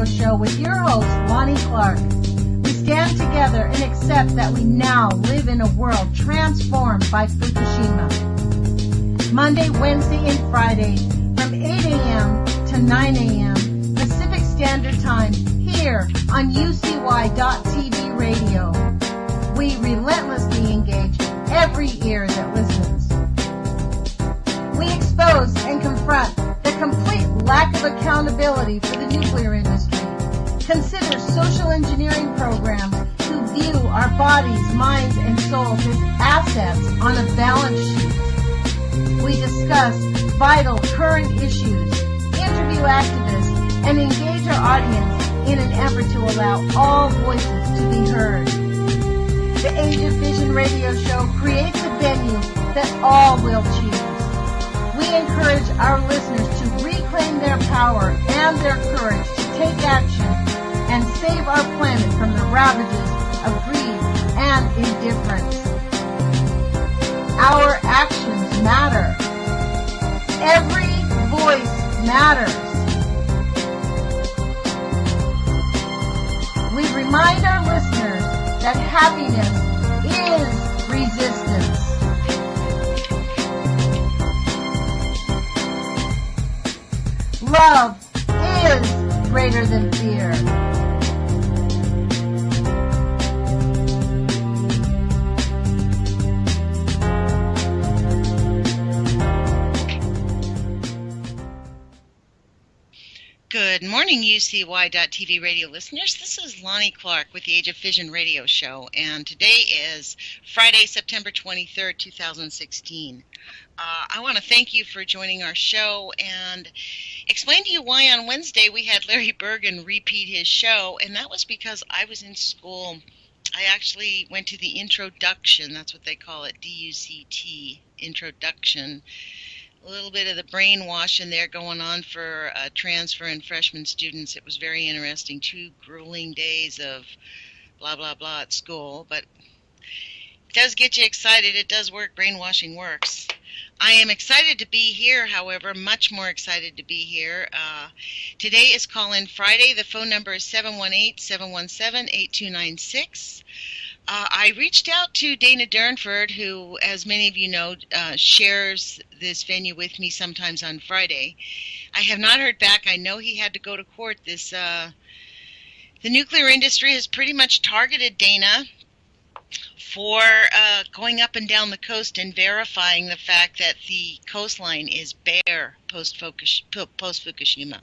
show with your host, Lonnie Clark. We stand together and accept that we now live in a world transformed by Fukushima. Monday, Wednesday, and Friday from 8 a.m. to 9 a.m. Pacific Standard Time here on UCY.TV radio. We relentlessly engage every ear that listens. We expose and confront the complete lack of accountability for the nuclear industry. Consider social engineering programs who view our bodies, minds, and souls as assets on a balance sheet. We discuss vital current issues, interview activists, and engage our audience in an effort to allow all voices to be heard. The Age of Fission radio show creates a venue that all will choose. We encourage our listeners to reclaim their power and their courage to take action and save our planet from the ravages of greed and indifference. Our actions matter. Every voice matters. We remind our listeners that happiness is resistance. Love is greater than fear. Good morning, UCY.TV radio listeners. This is Lonnie Clark with the Age of Fission radio show, and today is Friday, September 23rd, 2016. I want to thank you for joining our show and explain to you why on Wednesday we had Larry Bergen repeat his show, and that was because I was in school. I actually went to the introduction, that's what they call it, DUCT, introduction. A little bit of the brainwashing there going on for transfer and freshman students. It was very interesting. 2 grueling days of blah, blah, blah at school, but it does get you excited. It does work. Brainwashing works. I am excited to be here, however, much more excited to be here. Today is Call-In Friday. The phone number is 718-717-8296. I reached out to Dana Durnford, who, as many of you know, shares this venue with me sometimes on Friday. I have not heard back. I know he had to go to court. The nuclear industry has pretty much targeted Dana for going up and down the coast and verifying the fact that the coastline is bare post-Fukushima.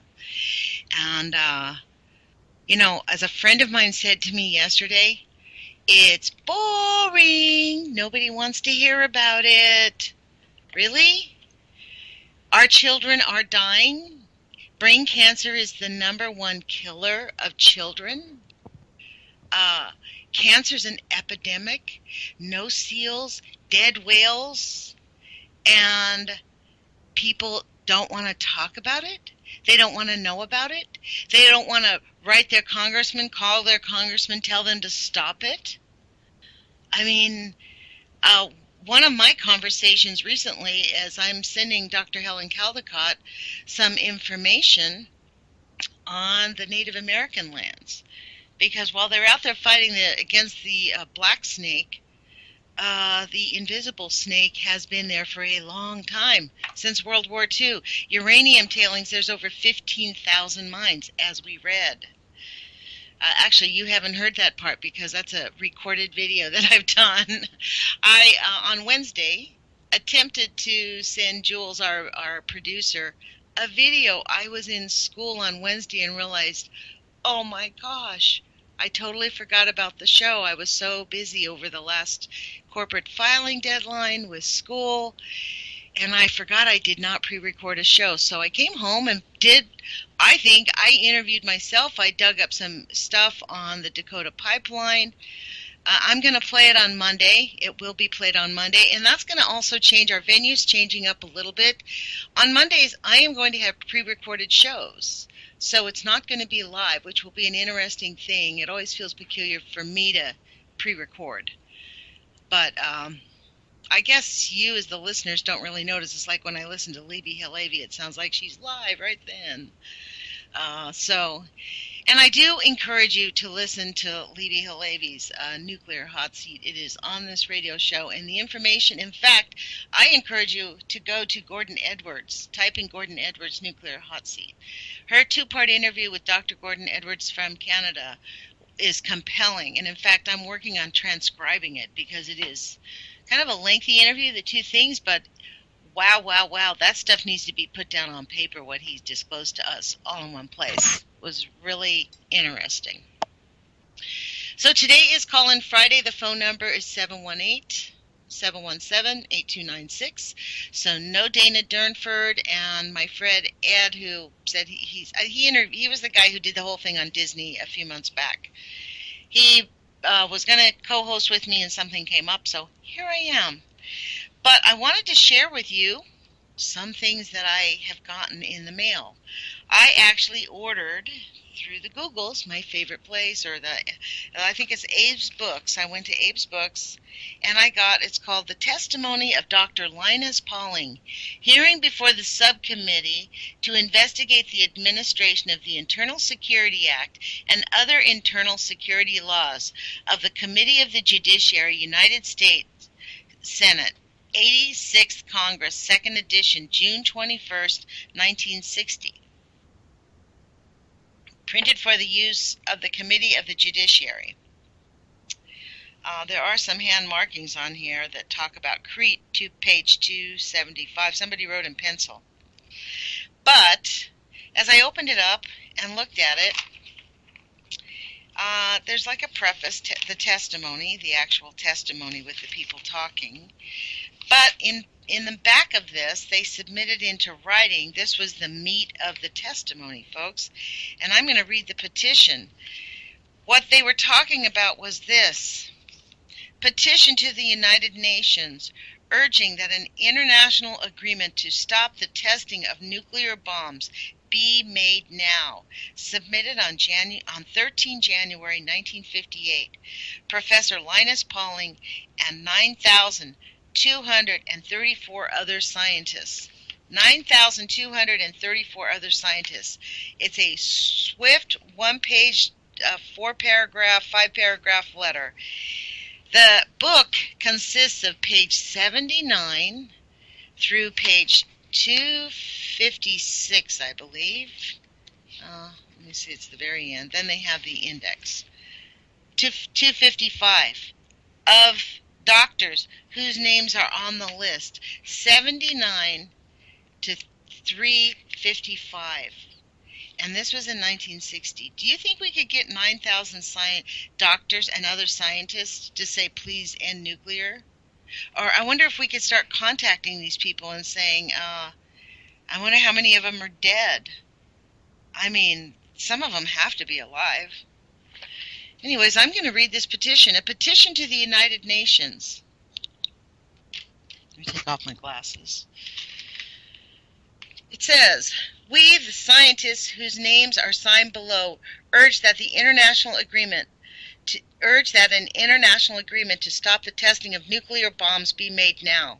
And, as a friend of mine said to me yesterday, it's boring. Nobody wants to hear about it. Really? Our children are dying. Brain cancer is the #1 killer of children. Cancer's an epidemic. No seals, dead whales, and people don't want to talk about it. They don't want to know about it. They don't want to write their congressman, call their congressman, tell them to stop it. I mean, one of my conversations recently is I'm sending Dr. Helen Caldecott some information on the Native American lands. Because while they're out there fighting against the black snake, the invisible snake has been there for a long time, since World War II. Uranium tailings, there's over 15,000 mines, as we read. Actually, you haven't heard that part because that's a recorded video that I've done. I, on Wednesday, attempted to send Jules, our producer, a video. I was in school on Wednesday and realized, oh my gosh, I totally forgot about the show. I was so busy over the last corporate filing deadline with school, and I forgot I did not pre-record a show. So I came home and I interviewed myself. I dug up some stuff on the Dakota pipeline. I'm going to play it on Monday. It will be played on Monday, and that's going to also change. Our venue's changing up a little bit. On Mondays, I am going to have pre-recorded shows. So it's not going to be live, which will be an interesting thing. It always feels peculiar for me to pre-record. But I guess you as the listeners don't really notice. It's like when I listen to Libby Halevi, it sounds like she's live right then. So And I do encourage you to listen to Levy Halevi's Nuclear Hot Seat. It is on this radio show, and the information, in fact, I encourage you to go to Gordon Edwards. Type in Gordon Edwards Nuclear Hot Seat. Her two-part interview with Dr. Gordon Edwards from Canada is compelling, and in fact, I'm working on transcribing it because it is kind of a lengthy interview, the two things, but wow, wow, wow, that stuff needs to be put down on paper, what he's disclosed to us all in one place. It was really interesting. So today is Call-In Friday. The phone number is 718-717-8296. So no Dana Durnford and my friend Ed, who said he was the guy who did the whole thing on Disney a few months back. He was going to co-host with me and something came up, so here I am. But I wanted to share with you some things that I have gotten in the mail. I actually ordered through the Googles, my favorite place, I think it's Abe's Books. I went to Abe's Books and it's called The Testimony of Dr. Linus Pauling, hearing before the subcommittee to investigate the administration of the Internal Security Act and other internal security laws of the Committee of the Judiciary, United States Senate. 86th Congress, 2nd edition, June 21st, 1960. Printed for the use of the Committee of the Judiciary. There are some hand markings on here that talk about Crete to page 275. Somebody wrote in pencil. But as I opened it up and looked at it, there's like a preface, the testimony, the actual testimony with the people talking. But in the back of this, they submitted into writing. This was the meat of the testimony, folks. And I'm going to read the petition. What they were talking about was this. Petition to the United Nations urging that an international agreement to stop the testing of nuclear bombs be made now. Submitted on 13 January 1958. Professor Linus Pauling and 9,234 other scientists. 9,234 other scientists. It's a swift one-page, 4-paragraph, 5-paragraph letter. The book consists of page 79 through page 256, I believe. Let me see, it's the very end. Then they have the index. 255 of doctors whose names are on the list, 79 to 355. And this was in 1960. Do you think we could get 9,000 doctors and other scientists to say, please end nuclear? Or I wonder if we could start contacting these people and saying, I wonder how many of them are dead. I mean, some of them have to be alive. Anyways, I'm going to read this petition. A petition to the United Nations. Let me take off my glasses. It says, we, the scientists whose names are signed below, urge that an international agreement to stop the testing of nuclear bombs be made now.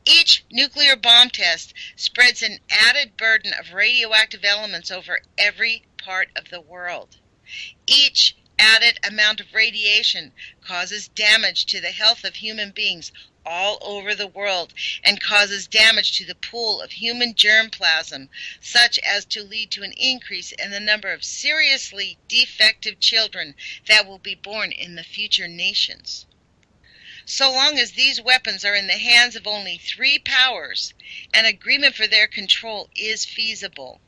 Each nuclear bomb test spreads an added burden of radioactive elements over every part of the world. Each added amount of radiation causes damage to the health of human beings all over the world and causes damage to the pool of human germplasm, such as to lead to an increase in the number of seriously defective children that will be born in the future nations. So long as these weapons are in the hands of only 3 powers, an agreement for their control is feasible.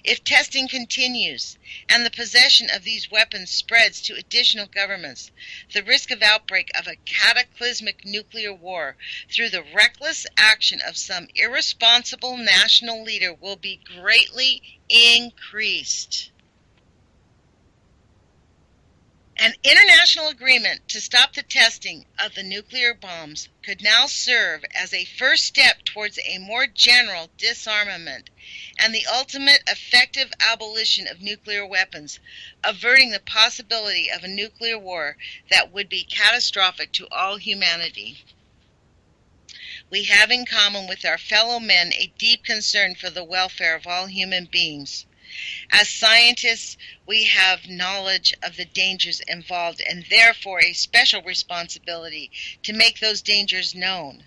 If testing continues and the possession of these weapons spreads to additional governments, the risk of outbreak of a cataclysmic nuclear war through the reckless action of some irresponsible national leader will be greatly increased. An international agreement to stop the testing of the nuclear bombs could now serve as a first step towards a more general disarmament and the ultimate effective abolition of nuclear weapons, averting the possibility of a nuclear war that would be catastrophic to all humanity. We have in common with our fellow men a deep concern for the welfare of all human beings. As scientists, we have knowledge of the dangers involved and therefore a special responsibility to make those dangers known.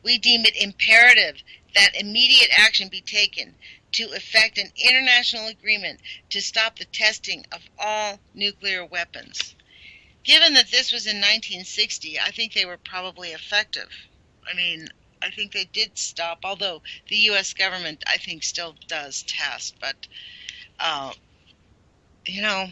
We deem it imperative that immediate action be taken to effect an international agreement to stop the testing of all nuclear weapons. Given that this was in 1960, I think they were probably effective. I mean, I think they did stop, although the U.S. government, I think, still does test. But, you know,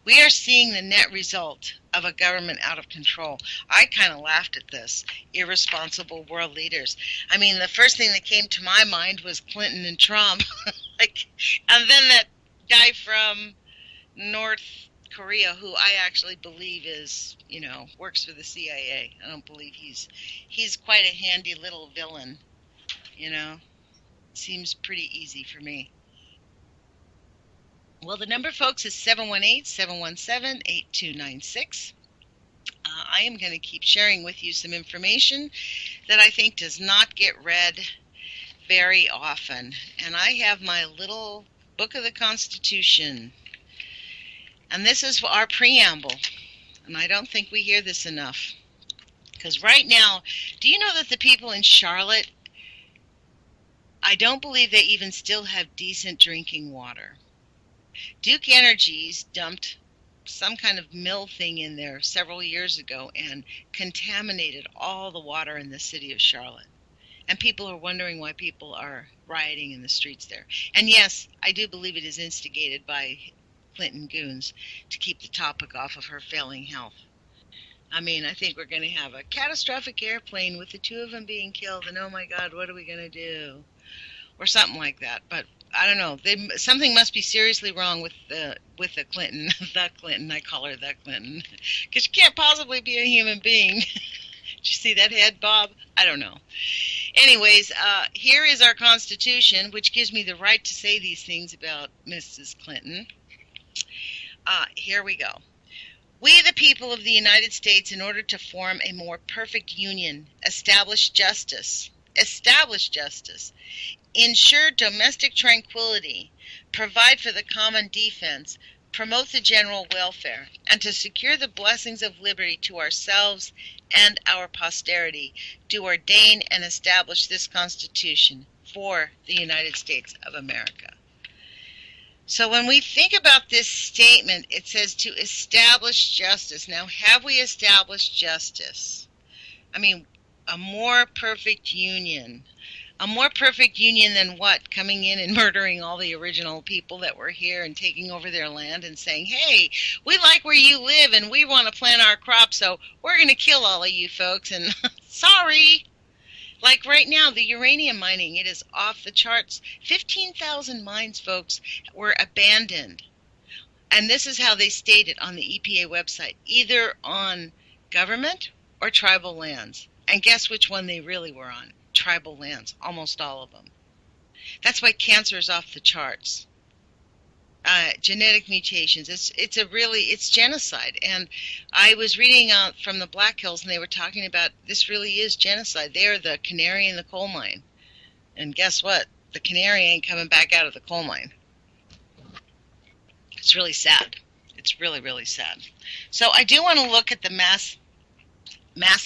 we are seeing the net result of a government out of control. I kind of laughed at this. Irresponsible world leaders. I mean, the first thing that came to my mind was Clinton and Trump. And then that guy from North Korea, who I actually believe is, works for the CIA. I don't believe he's quite a handy little villain, Seems pretty easy for me. Well, the number, folks, is 718-717-8296. I am going to keep sharing with you some information that I think does not get read very often. And I have my little book of the Constitution. And this is our preamble. And I don't think we hear this enough. Because right now, do you know that the people in Charlotte, I don't believe they even still have decent drinking water. Duke Energy's dumped some kind of mill thing in there several years ago and contaminated all the water in the city of Charlotte. And people are wondering why people are rioting in the streets there. And yes, I do believe it is instigated by Clinton goons to keep the topic off of her failing health. I mean, I think we're going to have a catastrophic airplane with the two of them being killed, and oh my God, what are we going to do? Or something like that. But I don't know. Something must be seriously wrong with the Clinton. The Clinton, I call her the Clinton, because she can't possibly be a human being. Did you see that head, Bob? I don't know. Anyways, here is our Constitution, which gives me the right to say these things about Mrs. Clinton. Here we go. We, the people of the United States, in order to form a more perfect union, establish justice, ensure domestic tranquility, provide for the common defense, promote the general welfare, and to secure the blessings of liberty to ourselves and our posterity, do ordain and establish this Constitution for the United States of America. So when we think about this statement, it says to establish justice. Now, have we established justice? I mean, a more perfect union. A more perfect union than what? Coming in and murdering all the original people that were here and taking over their land and saying, hey, we like where you live and we want to plant our crops, so we're going to kill all of you folks. And sorry. Like right now, the uranium mining, it is off the charts. 15,000 mines, folks, were abandoned. And this is how they state it on the EPA website, either on government or tribal lands. And guess which one they really were on? Tribal lands, almost all of them. That's why cancer is off the charts. Genetic mutations, it's genocide. And I was reading from the Black Hills, and they were talking about this really is genocide. They are the canary in the coal mine. And guess what? The canary ain't coming back out of the coal mine. It's really sad. It's really, really sad. So I do want to look at the mass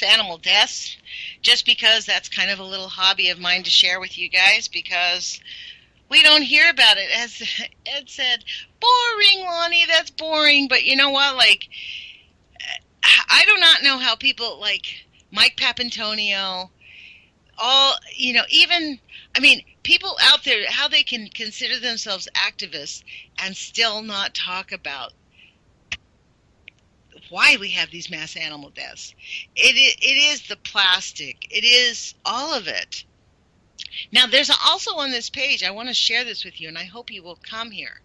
animal deaths, just because that's kind of a little hobby of mine to share with you guys, because we don't hear about it. As Ed said, boring, Lonnie, that's boring. But you know what? Like, I do not know how people like Mike Papantonio, people out there, how they can consider themselves activists and still not talk about why we have these mass animal deaths. It is the plastic. It is all of it. Now, there's also on this page, I want to share this with you, and I hope you will come here,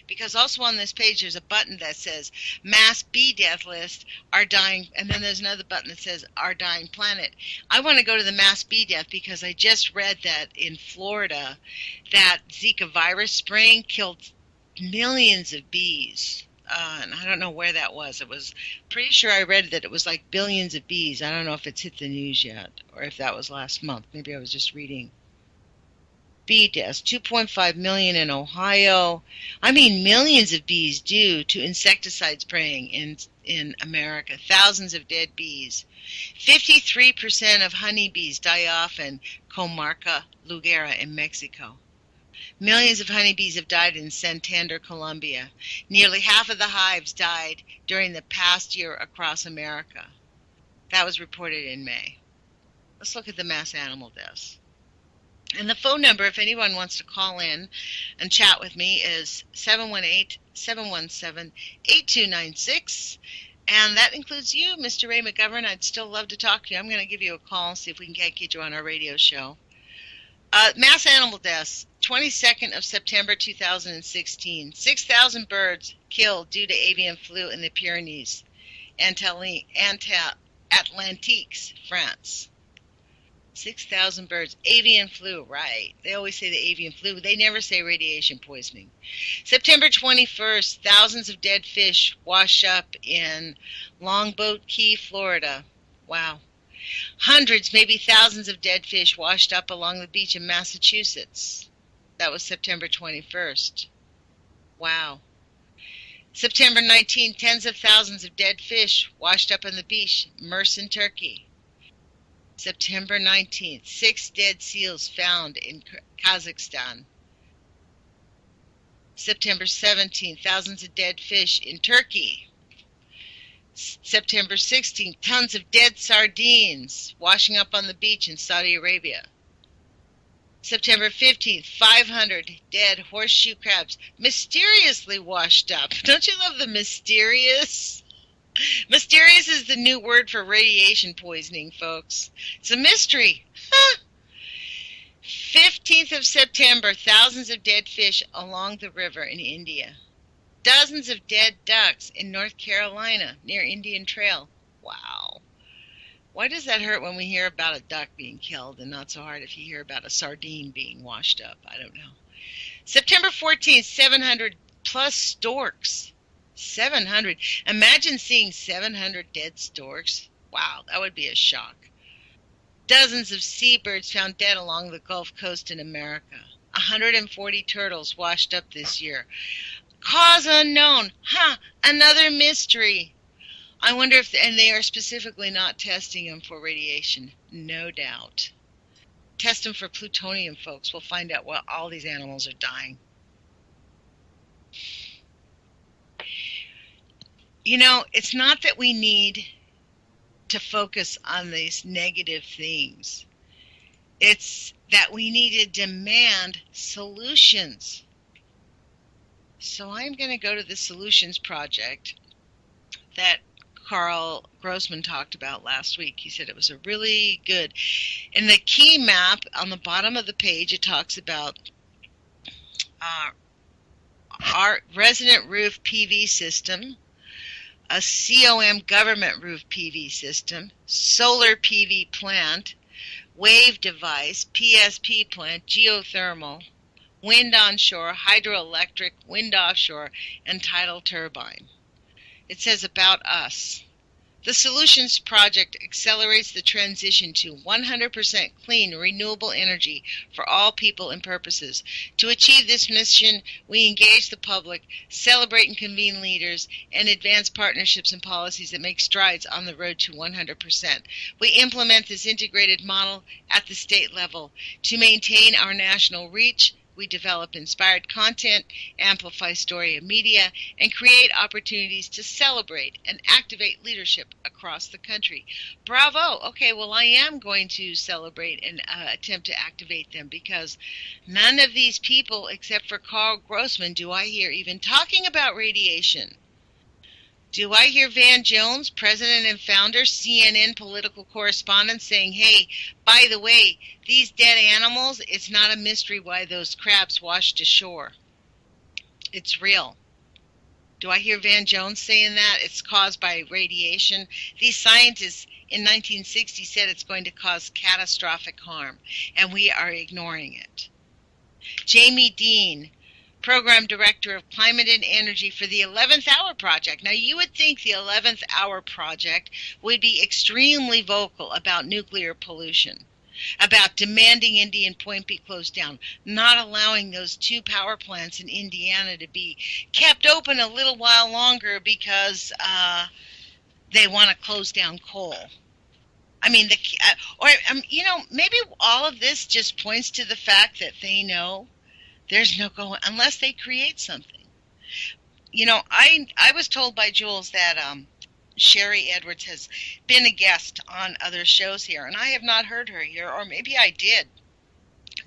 because also on this page there's a button that says Mass Bee Death List, Our Dying, and then there's another button that says Our Dying Planet. I want to go to the mass bee death because I just read that in Florida, that Zika virus strain killed millions of bees. And I don't know where that was. It was pretty sure I read that it was like billions of bees. I don't know if it's hit the news yet or if that was last month. Maybe I was just reading Bee deaths, 2.5 million in Ohio. I mean, millions of bees due to insecticide spraying in America. Thousands of dead bees. 53% of honeybees die off in Comarca Lugera in Mexico. Millions of honeybees have died in Santander, Colombia. Nearly half of the hives died during the past year across America. That was reported in May. Let's look at the mass animal deaths. And the phone number, if anyone wants to call in and chat with me, is 718-717-8296. And that includes you, Mr. Ray McGovern. I'd still love to talk to you. I'm going to give you a call and see if we can get you on our radio show. Mass animal deaths, 22nd of September 2016. 6,000 birds killed due to avian flu in the Pyrenees, Atlantiques, France. 6,000 birds. Avian flu, right. They always say the avian flu. They never say radiation poisoning. September 21st, thousands of dead fish wash up in Longboat Key, Florida. Wow. Hundreds, maybe thousands of dead fish washed up along the beach in Massachusetts. That was September 21st. Wow. September 19th, tens of thousands of dead fish washed up on the beach, Mersin, Turkey. September 19th, 6 dead seals found in Kazakhstan. September 17th, thousands of dead fish in Turkey. September 16th, tons of dead sardines washing up on the beach in Saudi Arabia. September 15th, 500 dead horseshoe crabs mysteriously washed up. Don't you love the mysterious? Mysterious is the new word for radiation poisoning, folks. It's a mystery. 15th of September, thousands of dead fish along the river in India. Dozens of dead ducks in North Carolina near Indian Trail. Wow. Why does that hurt when we hear about a duck being killed and not so hard if you hear about a sardine being washed up? I don't know. September 14th, 700 plus storks. 700. Imagine seeing 700 dead storks. Wow, that would be a shock. Dozens of seabirds found dead along the Gulf Coast in America. 140 turtles washed up this year. Cause unknown. Another mystery. I wonder if, and they are specifically not testing them for radiation. No doubt. Test them for plutonium, folks. We'll find out why all these animals are dying. You know, it's not that we need to focus on these negative things. It's that we need to demand solutions. So I'm going to go to the Solutions Project that Carl Grossman talked about last week. He said it was a really good. In the key map on the bottom of the page, it talks about our resident roof PV system, a COM government roof PV system, solar PV plant, wave device, PSP plant, geothermal, wind onshore, hydroelectric, wind offshore, and tidal turbine. It says about us. The Solutions Project accelerates the transition to 100% clean, renewable energy for all people and purposes. To achieve this mission, we engage the public, celebrate and convene leaders, and advance partnerships and policies that make strides on the road to 100%. We implement this integrated model at the state level. To maintain our national reach, we develop inspired content, amplify story and media, and create opportunities to celebrate and activate leadership across the country. Bravo! Okay, well, I am going to celebrate and attempt to activate them, because none of these people, except for Carl Grossman, do I hear even talking about radiation. Do I hear Van Jones, president and founder, CNN political correspondent, saying, hey, by the way, these dead animals, it's not a mystery why those crabs washed ashore. It's real. Do I hear Van Jones saying that? It's caused by radiation. These scientists in 1960 said it's going to cause catastrophic harm, and we are ignoring it. Jamie Dean, Program Director of Climate and Energy for the 11th Hour Project. Now, you would think the 11th Hour Project would be extremely vocal about nuclear pollution. about demanding Indian Point be closed down, not allowing those 2 power plants in Indiana to be kept open a little while longer because they want to close down coal. I mean, maybe all of this just points to the fact that they know there's no going unless they create something. I was told by Jules that Sherry Edwards has been a guest on other shows here, and I have not heard her here, or maybe I did.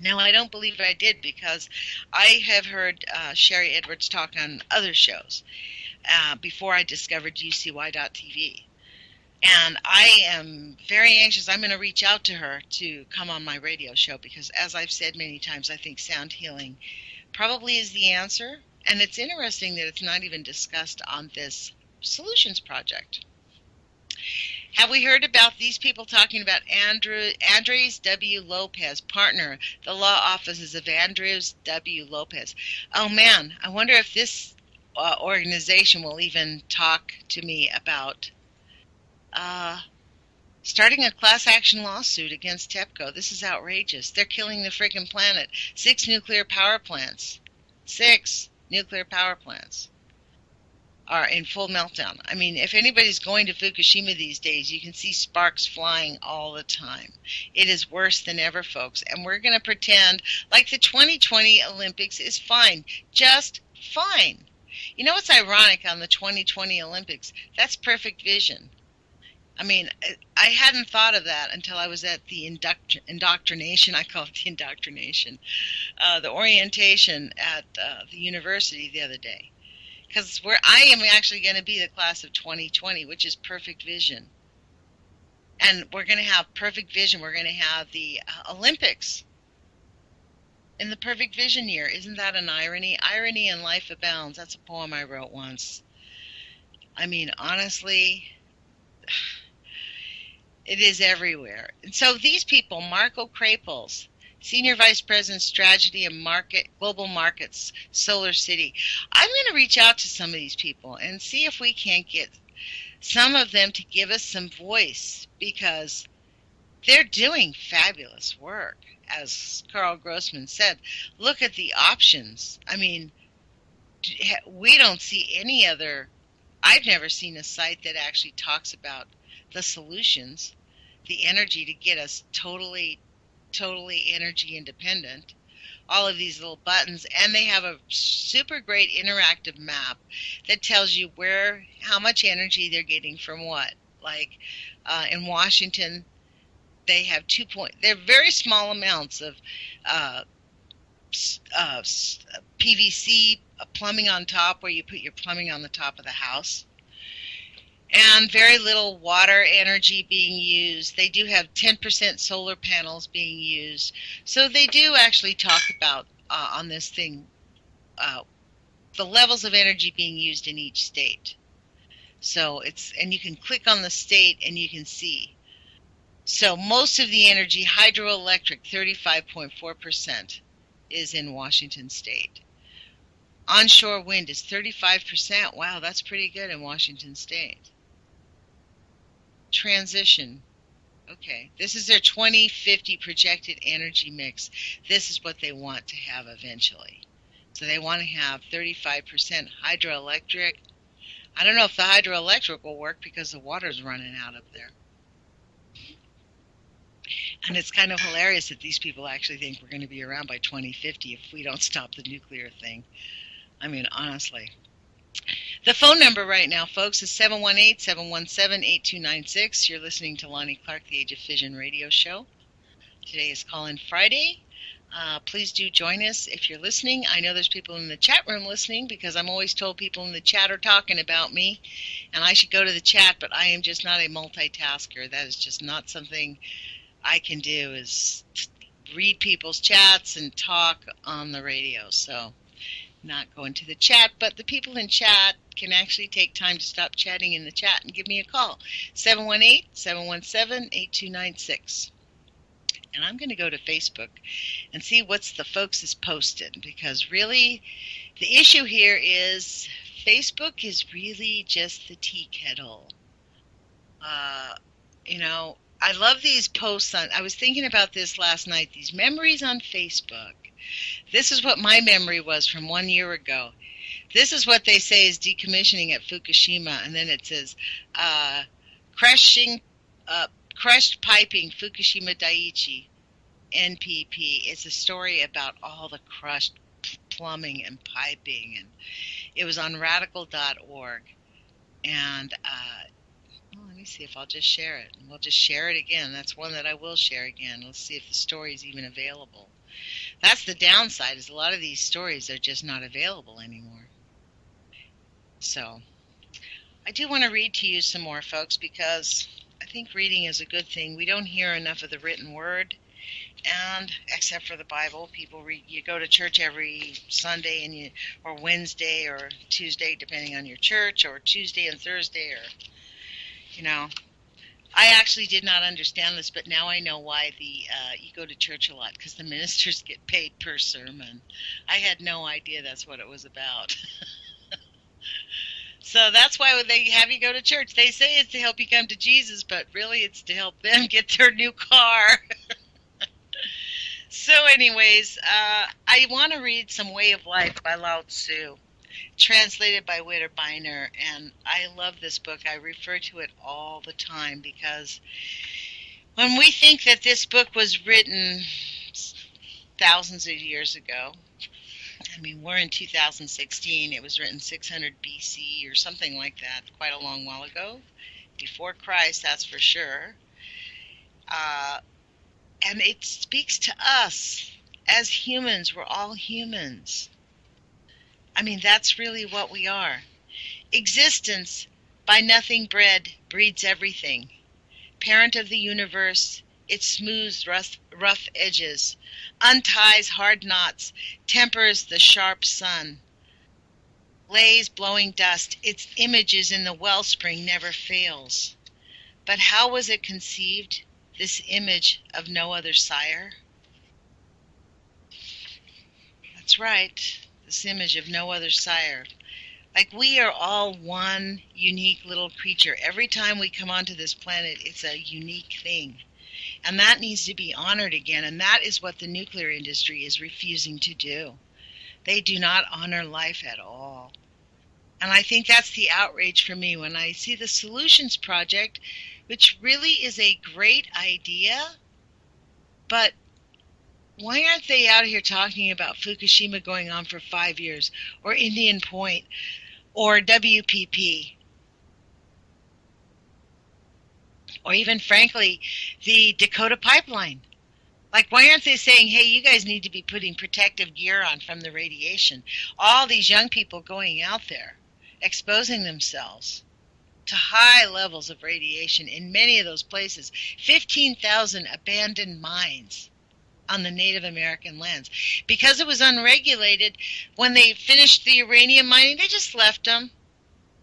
No, I don't believe I did, because I have heard Sherry Edwards talk on other shows before I discovered UCY.tv. And I am very anxious. I'm going to reach out to her to come on my radio show because, as I've said many times, I think sound healing probably is the answer. And it's interesting that it's not even discussed on this Solutions Project. Have we heard about these people talking about Andres W. Lopez, partner, the law offices of Andres W. Lopez? Oh, man, I wonder if this organization will even talk to me about starting a class action lawsuit against TEPCO. This is outrageous. They're killing the freaking planet. 6 nuclear power plants. 6 nuclear power plants are in full meltdown. I mean, if anybody's going to Fukushima these days, you can see sparks flying all the time. It is worse than ever, folks. And we're going to pretend like the 2020 Olympics is fine. Just fine. You know what's ironic on the 2020 Olympics? That's perfect vision. I mean, I hadn't thought of that until I was at the indoctrination. I call it the indoctrination. The orientation at the university the other day. Because I am actually going to be the class of 2020, which is perfect vision. And we're going to have perfect vision. We're going to have the Olympics in the perfect vision year. Isn't that an irony? Irony in life abounds. That's a poem I wrote once. I mean, honestly, it is everywhere. And so these people, Marco Krapels, Senior Vice President, Strategy and Global Markets, Solar City. I'm going to reach out to some of these people and see if we can't get some of them to give us some voice, because they're doing fabulous work. As Carl Grossman said, look at the options. I mean, we don't see any other. I've never seen a site that actually talks about the solutions, the energy to get us totally energy independent, all of these little buttons, and they have a super great interactive map that tells you how much energy they're getting from what. Like in Washington, they have they're very small amounts of PVC plumbing on top, where you put your plumbing on the top of the house. And very little water energy being used. They do have 10% solar panels being used. So they do actually talk about, on this thing, the levels of energy being used in each state. So and you can click on the state and you can see. So most of the energy, hydroelectric, 35.4%, is in Washington State. Onshore wind is 35%. Wow, that's pretty good in Washington State. Transition. Okay, this is their 2050 projected energy mix. This is what they want to have eventually. So they want to have 35% hydroelectric. I don't know if the hydroelectric will work because the water's running out up there. And it's kind of hilarious that these people actually think we're going to be around by 2050 if we don't stop the nuclear thing. I mean, honestly. The phone number right now, folks, is 718-717-8296. You're listening to Lonnie Clark, the Age of Fission radio show. Today is Call-In Friday. Please do join us if you're listening. I know there's people in the chat room listening, because I'm always told people in the chat are talking about me, and I should go to the chat, but I am just not a multitasker. That is just not something I can do, is read people's chats and talk on the radio. So not going to the chat, but the people in chat can actually take time to stop chatting in the chat and give me a call, 718-717-8296. And I'm going to go to Facebook and see what's the folks is posted, because really the issue here is Facebook is really just the tea kettle. I love these posts on. I was thinking about this last night. These memories on Facebook. This is what my memory was from 1 year ago. This is what they say is decommissioning at Fukushima, and then it says, crushing, crushed piping, Fukushima Daiichi, NPP. It's a story about all the crushed plumbing and piping, and it was on radical.org. And well, let me see if I'll just share it. And we'll just share it again. That's one that I will share again. Let's see if the story is even available. That's the downside, is a lot of these stories are just not available anymore. So I do want to read to you some more, folks, because I think reading is a good thing. We don't hear enough of the written word, and except for the Bible, people read. You go to church every Sunday and or Wednesday or Tuesday, depending on your church, or Tuesday and Thursday, or I actually did not understand this, but now I know why you go to church a lot, because the ministers get paid per sermon. I had no idea that's what it was about. So that's why when they have you go to church, they say it's to help you come to Jesus, but really it's to help them get their new car. So anyways, I want to read some Way of Life by Lao Tzu, translated by Witterbiner, and I love this book. I refer to it all the time, because when we think that this book was written thousands of years ago, I mean, we're in 2016. It was written 600 BC or something like that, quite a long while ago, before Christ, that's for sure. And it speaks to us as humans. We're all humans. I mean, that's really what we are. Existence, by nothing bred, breeds everything. Parent of the universe, it smooths rough edges, unties hard knots, tempers the sharp sun, lays blowing dust, its images in the wellspring never fails. But how was it conceived, this image of no other sire? That's right, this image of no other sire. Like, we are all one unique little creature. Every time we come onto this planet, it's a unique thing. And that needs to be honored again. And that is what the nuclear industry is refusing to do. They do not honor life at all. And I think that's the outrage for me when I see the Solutions Project, which really is a great idea. But why aren't they out here talking about Fukushima going on for 5 years, or Indian Point, or WPP, or even, frankly, the Dakota Pipeline? Like, why aren't they saying, hey, you guys need to be putting protective gear on from the radiation? All these young people going out there, exposing themselves to high levels of radiation in many of those places. 15,000 abandoned mines on the Native American lands. Because it was unregulated, when they finished the uranium mining, they just left them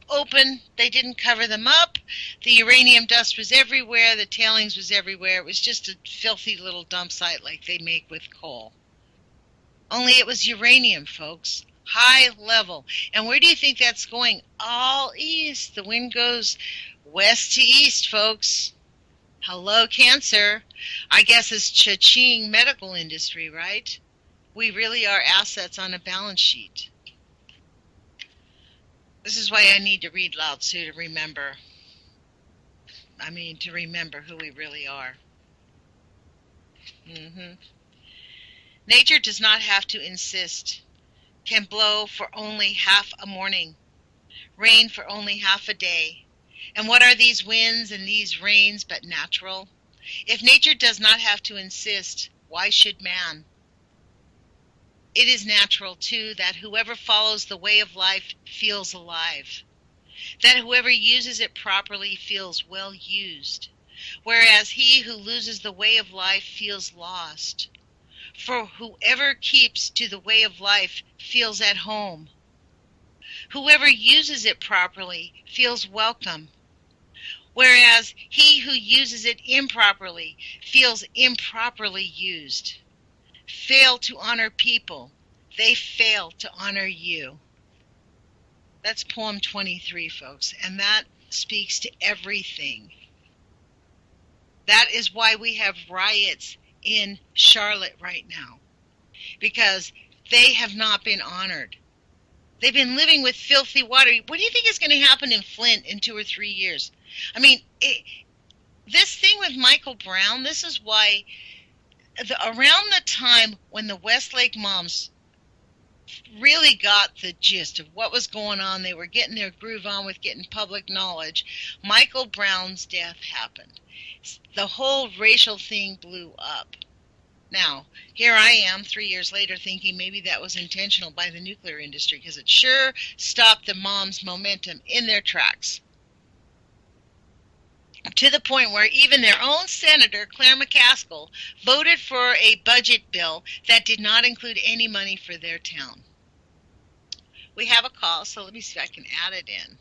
open. They didn't cover them up. The uranium dust was everywhere. The tailings was everywhere. It was just a filthy little dump site like they make with coal. Only it was uranium, folks. High level. And where do you think that's going? All east. The wind goes west to east, folks. Hello, cancer. I guess it's cha-ching medical industry, right? We really are assets on a balance sheet. This is why I need to read Lao Tzu to remember. To remember who we really are. Nature does not have to insist. Can blow for only half a morning. Rain for only half a day. And what are these winds and these rains but natural? If nature does not have to insist, why should man? It is natural, too, that whoever follows the way of life feels alive, that whoever uses it properly feels well used, whereas he who loses the way of life feels lost. For whoever keeps to the way of life feels at home. Whoever uses it properly feels welcome, whereas he who uses it improperly feels improperly used. Fail to honor people, they fail to honor you. That's poem 23, folks, and that speaks to everything. That is why we have riots in Charlotte right now, because they have not been honored. They've been living with filthy water. What do you think is going to happen in Flint in 2 or 3 years? I mean, this thing with Michael Brown, this is why around the time when the Westlake moms really got the gist of what was going on, they were getting their groove on with getting public knowledge, Michael Brown's death happened. The whole racial thing blew up. Now, here I am 3 years later thinking maybe that was intentional by the nuclear industry, because it sure stopped the moms' momentum in their tracks. To the point where even their own senator, Claire McCaskill, voted for a budget bill that did not include any money for their town. We have a call, so let me see if I can add it in.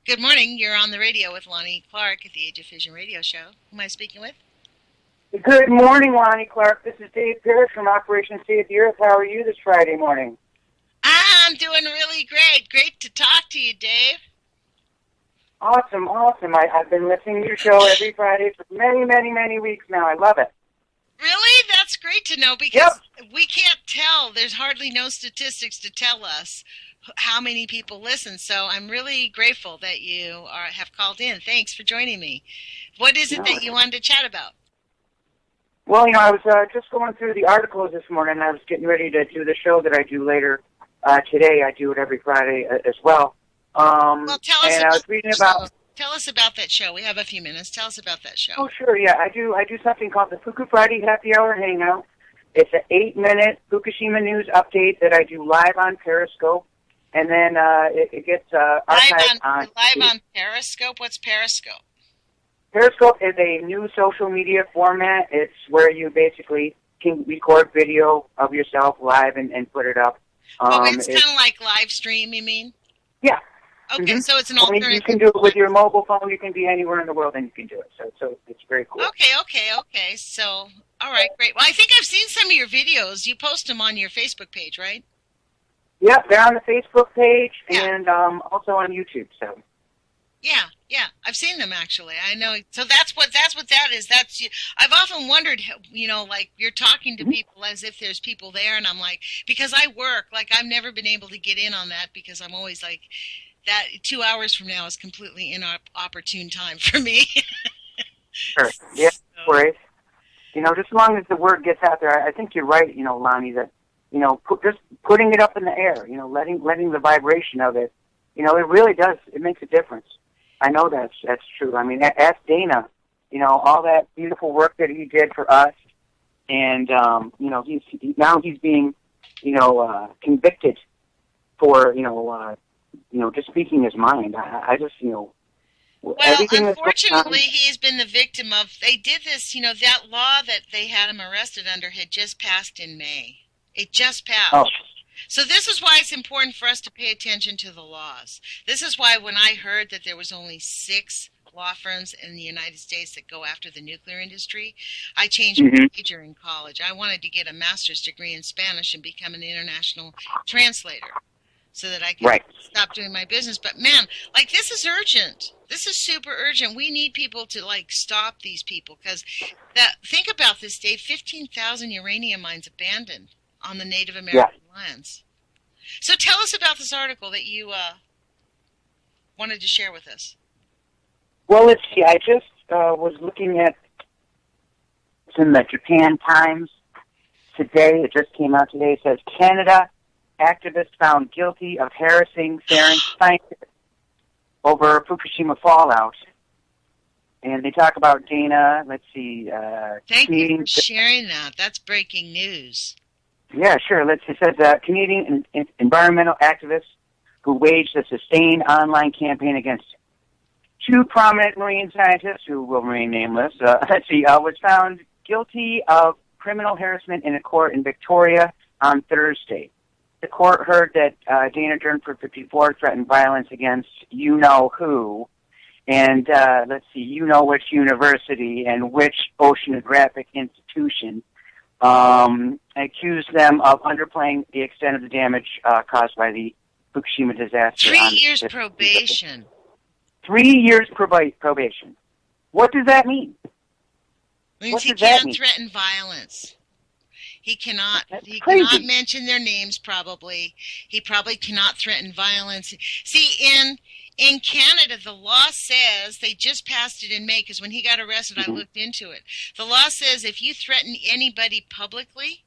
Good morning. You're on the radio with Lonnie Clark at the Age of Fission radio show. Who am I speaking with? Good morning, Lonnie Clark. This is Dave Parrish from Operation Save the Earth. How are you this Friday morning? I'm doing really great. Great to talk to you, Dave. Awesome. I've been listening to your show every Friday for many weeks now. I love it. Really? That's great to know, because we can't tell. There's hardly no statistics to tell us how many people listen. So I'm really grateful that you have called in. Thanks for joining me. What is it that you wanted to chat about? Well, I was just going through the articles this morning. I was getting ready to do the show that I do later today. I do it every Friday as well. Well, tell us and I was reading about. Tell us about that show. We have a few minutes. Tell us about that show. Oh, sure. Yeah, I do something called the Fuku Friday Happy Hour Hangout. It's an 8-minute Fukushima news update that I do live on Periscope. And then it gets archived on Periscope. What's Periscope? Periscope is a new social media format. It's where you basically can record video of yourself live and put it up. It's kind of like live stream, you mean? Yeah. Okay, so it's an alternative. You can do it with your mobile phone. You can be anywhere in the world and you can do it. So it's very cool. Okay. So, all right, great. Well, I think I've seen some of your videos. You post them on your Facebook page, right? Yep, they're on the Facebook page and also on YouTube. So. Yeah, I've seen them actually. I know. So that's what that is. I've often wondered, like you're talking to people as if there's people there, and I'm like, because I work, like I've never been able to get in on that because I'm always like, that 2 hours from now is completely inopportune time for me. Sure. Yeah, no worries. Just as long as the word gets out there, I think you're right, Lonnie, that, just putting it up in the air, letting the vibration of it, it really does, it makes a difference. I know that's true. I mean, ask Dana, all that beautiful work that he did for us, and, he's being, convicted for, just speaking his mind. I just, well, unfortunately, he's been the victim of, they did this, that law that they had him arrested under had just passed in May. It just passed. Oh. So this is why it's important for us to pay attention to the laws. This is why when I heard that there was only 6 law firms in the United States that go after the nuclear industry, I changed my major in college. I wanted to get a master's degree in Spanish and become an international translator so that I could stop doing my business. But man, like this is urgent. This is super urgent. We need people to stop these people because think about this, Dave, 15,000 uranium mines abandoned on the Native American lands. So tell us about this article that you wanted to share with us. Well, let's see. I just was looking at it's in the Japan Times today. It just came out today. It says, Canada activist found guilty of harassing scientists over Fukushima fallout. And they talk about Dana, let's see. Thank you for sharing that. That's breaking news. Yeah, sure. It says Canadian environmental activists who waged a sustained online campaign against 2 prominent marine scientists, who will remain nameless, was found guilty of criminal harassment in a court in Victoria on Thursday. The court heard that Dana Durnford, 54, threatened violence against you-know-who, and you-know-which university and which oceanographic institution, accused them of underplaying the extent of the damage caused by the Fukushima disaster. 3 years probation. 3 years probation. What does that mean? Means What he does that can't mean? threaten violence. He cannot. That's He crazy. cannot mention their names. Probably. He probably cannot threaten violence. See, in Canada, the law says they just passed it in May because when he got arrested, I looked into it. The law says if you threaten anybody publicly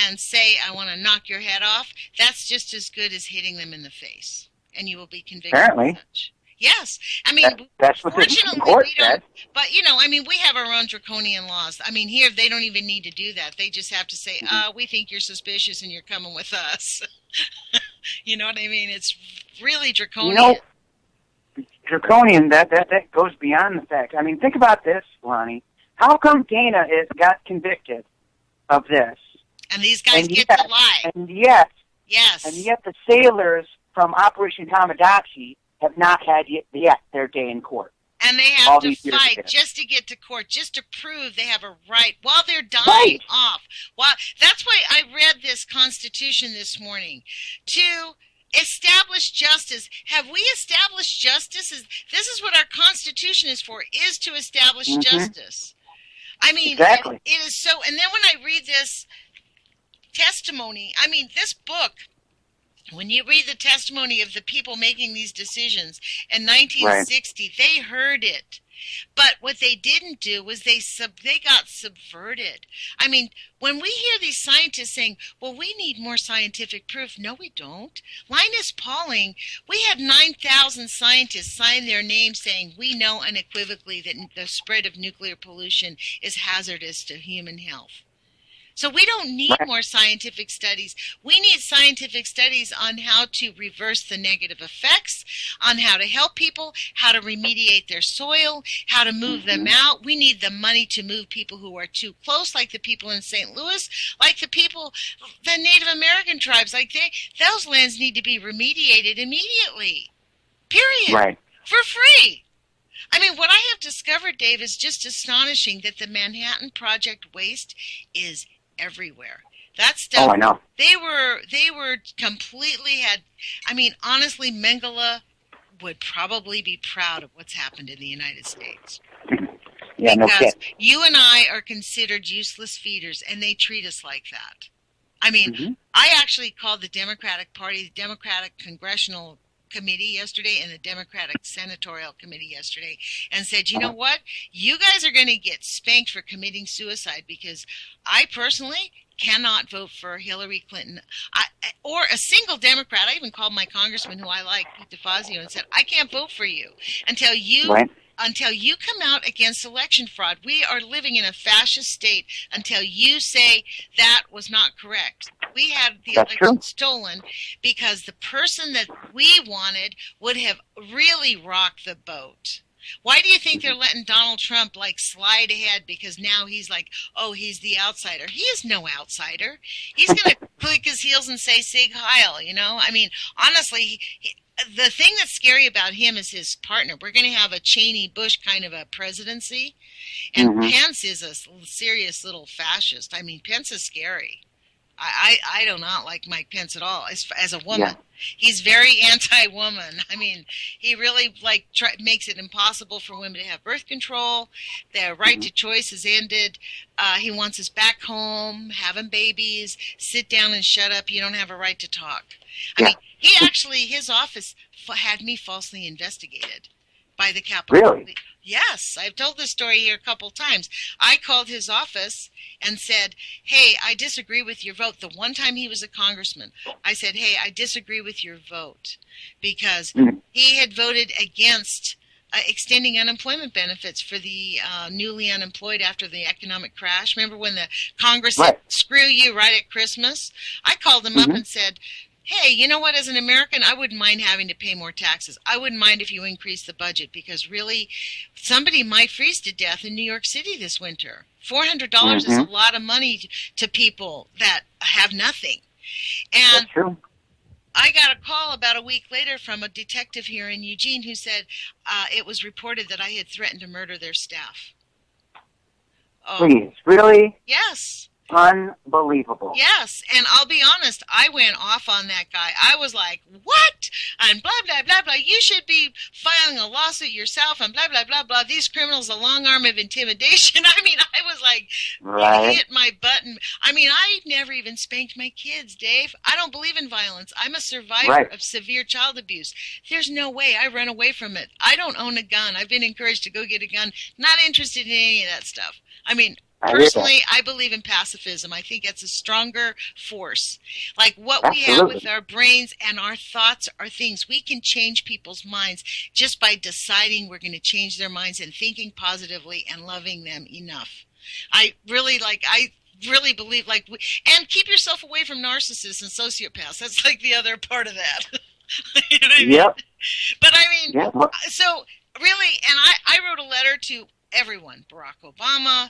and say, "I want to knock your head off," that's just as good as hitting them in the face, and you will be convicted. Apparently. Of such. Yes, I mean, That's what the fortunately court we don't. said. But I mean, we have our own draconian laws. I mean, here they don't even need to do that. They just have to say, "We think you're suspicious and you're coming with us." You know what I mean? It's really draconian. Draconian. That goes beyond the fact. I mean, think about this, Lonnie. How come Dana got convicted of this? And these guys get to lie. And yet Yes. the sailors from Operation Tamagotchi have not had yet their day in court. And they have to fight just to get to court, just to prove they have a right while they're dying off. That's why I read this Constitution this morning. To establish justice. Have we established justice? This is what our Constitution is for, is to establish justice. I mean, exactly. It is so. And then when I read this testimony, I mean, this book, when you read the testimony of the people making these decisions in 1960, they heard it. But what they didn't do was they got subverted. I mean, when we hear these scientists saying, well, we need more scientific proof. No, we don't. Linus Pauling, we had 9,000 scientists sign their names saying, we know unequivocally that the spread of nuclear pollution is hazardous to human health. So we don't need more scientific studies. We need scientific studies on how to reverse the negative effects, on how to help people, how to remediate their soil, how to move them out. We need the money to move people who are too close, like the people in St. Louis, like the people, the Native American tribes, those lands need to be remediated immediately. Period. Right. For free. I mean, what I have discovered, Dave, is just astonishing that the Manhattan Project waste is everywhere. That stuff. Oh, I know. They were completely I mean, honestly, Mengele would probably be proud of what's happened in the United States. Yeah, no because kidding. you and I are considered useless feeders, and they treat us like that. I mean, I actually called the Democratic Party, the Democratic Congressional Committee yesterday and the Democratic Senatorial Committee yesterday and said, you know what? You guys are going to get spanked for committing suicide because I personally cannot vote for Hillary Clinton or a single Democrat. I even called my congressman who I like, Pete DeFazio, and said, I can't vote for you until you come out against election fraud. We are living in a fascist state until you say that was not correct. We had the election stolen because the person that we wanted would have really rocked the boat. Why do you think they're letting Donald Trump slide ahead? Because now he's he's the outsider. He is no outsider. He's going to click his heels and say Sig Heil, I mean, honestly, the thing that's scary about him is his partner. We're going to have a Cheney-Bush kind of a presidency. And Pence is a serious little fascist. I mean, Pence is scary. I do not like Mike Pence at all as a woman. Yeah. He's very anti-woman. I mean, he really makes it impossible for women to have birth control. Their right to choice is ended. He wants us back home, having babies, sit down and shut up. You don't have a right to talk. I mean, his office had me falsely investigated by the Capitol. Really? Yes, I've told this story here a couple times. I called his office and said, hey, I disagree with your vote. The one time he was a congressman, I said, hey, I disagree with your vote because he had voted against extending unemployment benefits for the newly unemployed after the economic crash. Remember when the Congress said, screw you right at Christmas? I called him up and said, hey, you know what, as an American, I wouldn't mind having to pay more taxes. I wouldn't mind if you increased the budget because really somebody might freeze to death in New York City this winter. $400 is a lot of money to people that have nothing. And that's true. I got a call about a week later from a detective here in Eugene who said it was reported that I had threatened to murder their staff. Please, really? Yes. Unbelievable. Yes, and I'll be honest, I went off on that guy. I was like, what? And blah, blah, blah, blah. You should be filing a lawsuit yourself and blah, blah, blah, blah. These criminals, a long arm of intimidation. I mean, I was like, Right. you hit my button. I mean, I never even spanked my kids, Dave. I don't believe in violence. I'm a survivor of severe child abuse. There's no way I run away from it. I don't own a gun. I've been encouraged to go get a gun. Not interested in any of that stuff. I mean, personally, I believe in pacifism. I think it's a stronger force. Like what we have with our brains and our thoughts are things. We can change people's minds just by deciding we're going to change their minds and thinking positively and loving them enough. I really believe, and keep yourself away from narcissists and sociopaths. That's like the other part of that. You know what I mean? Yep. But I mean, so really, and I wrote a letter to everyone, Barack Obama,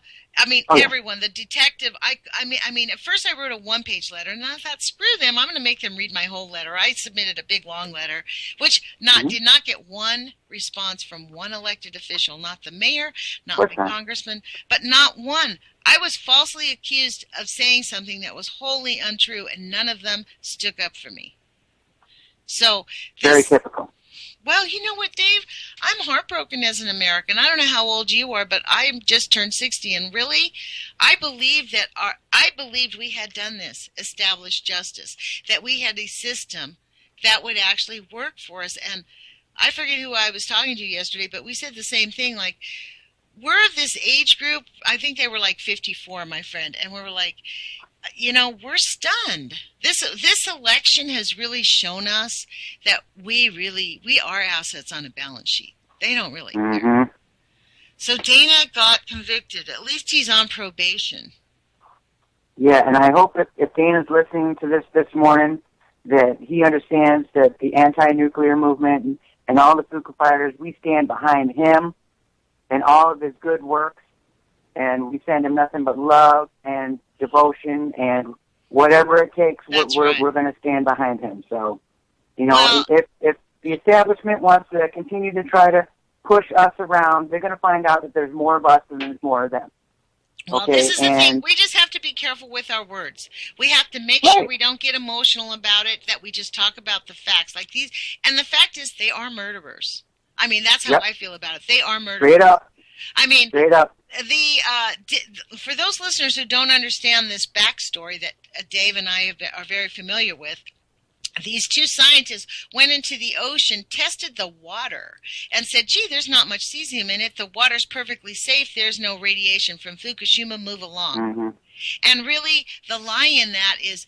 everyone, the detective. I mean, at first I wrote a one-page letter, and I thought, screw them, I'm going to make them read my whole letter. I submitted a big, long letter, which did not get one response from one elected official, not the mayor, not the congressman, but not one. I was falsely accused of saying something that was wholly untrue, and none of them stuck up for me. So very typical. Well, you know what, Dave? I'm heartbroken as an American. I don't know how old you are, but I just turned 60, and really, I believed we had done this, established justice, that we had a system that would actually work for us. And I forget who I was talking to yesterday, but we said the same thing. Like, we're of this age group. I think they were like 54, my friend, and we were like, you know, we're stunned. This election has really shown us that we are assets on a balance sheet. They don't really care. So Dana got convicted. At least he's on probation. Yeah, and I hope if Dana's listening to this morning, that he understands that the anti-nuclear movement and all the Fuku fighters, we stand behind him and all of his good works, and we send him nothing but love and devotion, and whatever it takes, we're going to stand behind him. So, you know, if the establishment wants to continue to try to push us around, they're going to find out that there's more of us than there's more of them. Well, this is the thing. We just have to be careful with our words. We have to make sure we don't get emotional about it, that we just talk about the facts like these. And the fact is, they are murderers. I mean, that's how I feel about it. They are murderers. Straight up. I mean, straight up. For those listeners who don't understand this backstory that Dave and I are very familiar with, these two scientists went into the ocean, tested the water, and said, gee, there's not much cesium in it. The water's perfectly safe. There's no radiation from Fukushima. Move along. And really, the lie in that is,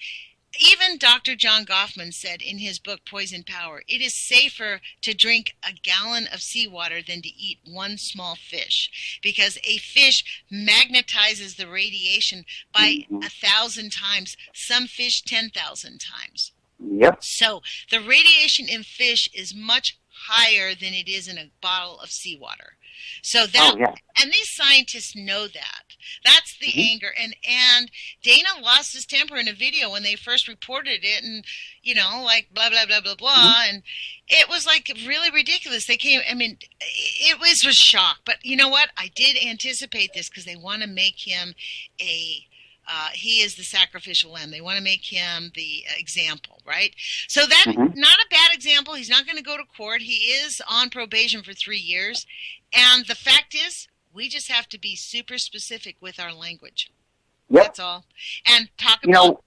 even Dr. John Goffman said in his book, Poison Power, it is safer to drink a gallon of seawater than to eat one small fish, because a fish magnetizes the radiation by 1,000 times, some fish 10,000 times. Yep. So the radiation in fish is much higher than it is in a bottle of seawater. So that, and these scientists know that. That's the anger. And Dana lost his temper in a video when they first reported it, and, you know, like blah, blah, blah, blah, blah. And it was like really ridiculous. They came, I mean, it was a shock. But you know what? I did anticipate this because they want to make him he is the sacrificial lamb. They want to make him the example, right? So that's not a bad example. He's not going to go to court. He is on probation for 3 years. And the fact is, we just have to be super specific with our language. Yep. That's all. And talk about... You know,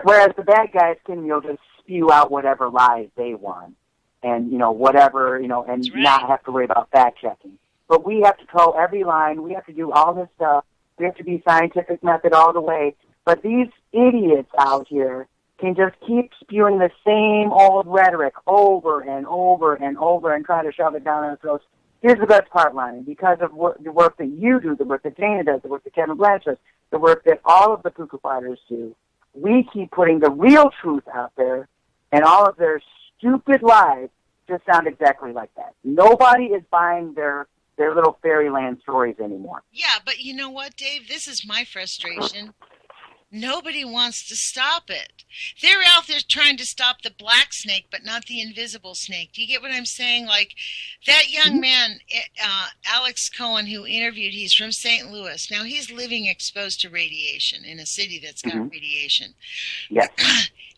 whereas the bad guys can, you know, just spew out whatever lies they want. And, you know, whatever, you know, and not have to worry about fact checking. But we have to toe every line. We have to do all this stuff. We have to be scientific method all the way. But these idiots out here can just keep spewing the same old rhetoric over and over and over and try to shove it down our throats. Here's the best part, Lonnie. Because of the work that you do, the work that Dana does, the work that Kevin Blanch does, the work that all of the Cuckoo Fighters do, we keep putting the real truth out there, and all of their stupid lies just sound exactly like that. Nobody is buying their little fairyland stories anymore. Yeah, but you know what, Dave? This is my frustration. Nobody wants to stop it. They're out there trying to stop the black snake, but not the invisible snake. Do you get what I'm saying? Like that young man, Alex Cohen, who interviewed, he's from St. Louis. Now he's living exposed to radiation in a city that's got radiation. Yes.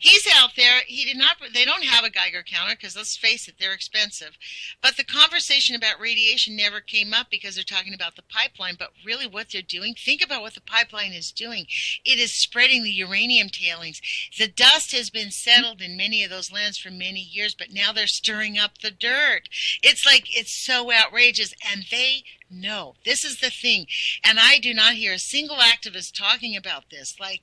He's out there. He did not. They don't have a Geiger counter because let's face it, they're expensive. But the conversation about radiation never came up because they're talking about the pipeline. But really, what they're doing, think about what the pipeline is doing. It is spreading the uranium tailings. The dust has been settled in many of those lands for many years, but now they're stirring up the dirt. It's like it's so outrageous, and they know. This is the thing, and I do not hear a single activist talking about this. Like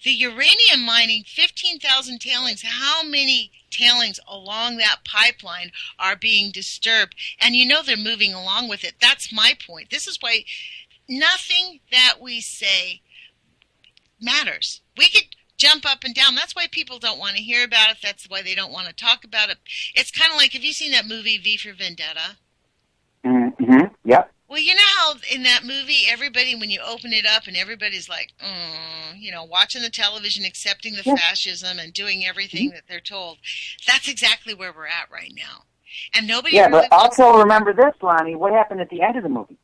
the uranium mining, 15,000 tailings, how many tailings along that pipeline are being disturbed? And you know they're moving along with it. That's my point. This is why nothing that we say matters. We could jump up and down. That's why people don't want to hear about it. That's why they don't want to talk about it. It's kind of like, have you seen that movie V for Vendetta? Mm-hmm. Yep. Well, you know how in that movie, everybody, when you open it up and everybody's like, watching the television, accepting the fascism and doing everything that they're told. That's exactly where we're at right now. And nobody really but also remember this, Lonnie. What happened at the end of the movie?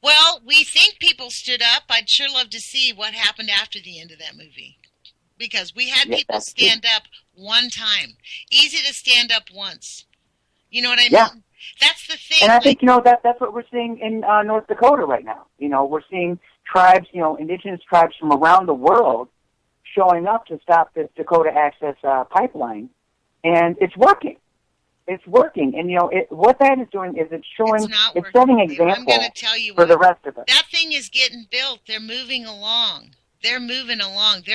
Well, we think people stood up. I'd sure love to see what happened after the end of that movie. Because we had people stand up one time. Easy to stand up once. You know what I mean? Yeah. That's the thing. And I think, that's what we're seeing in North Dakota right now. We're seeing tribes, indigenous tribes from around the world showing up to stop this Dakota Access pipeline. And it's working. It's working. And, what that is doing is it's setting example I'm going to tell you for the rest of us. That thing is getting built. They're moving along. They're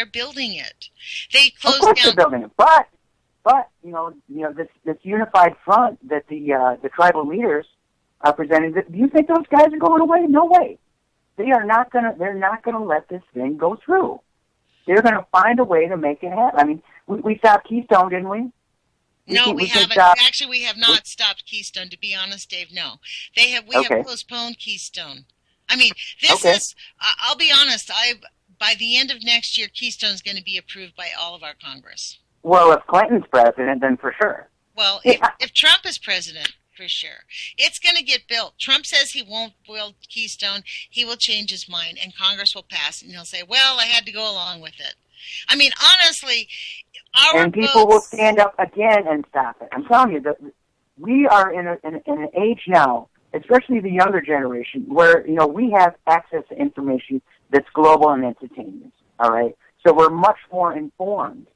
building it. They closed down. Of course they're building it. But this unified front that the tribal leaders are presenting. Do you think those guys are going away? No way. They're not gonna let this thing go through. They're gonna find a way to make it happen. I mean, we stopped Keystone, didn't we? No, we haven't. Actually, we have not stopped Keystone. To be honest, Dave, no. We have postponed Keystone. I mean, this is. I'll be honest. By the end of next year, Keystone's going to be approved by all of our Congress. Well, if Clinton's president, then for sure. Well, if Trump is president, for sure. It's going to get built. Trump says he won't build Keystone. He will change his mind, and Congress will pass it, and he'll say, well, I had to go along with it. I mean, honestly, and people will stand up again and stop it. I'm telling you, that we are in an age now, especially the younger generation, where, we have access to information that's global and instantaneous, all right? So we're much more informed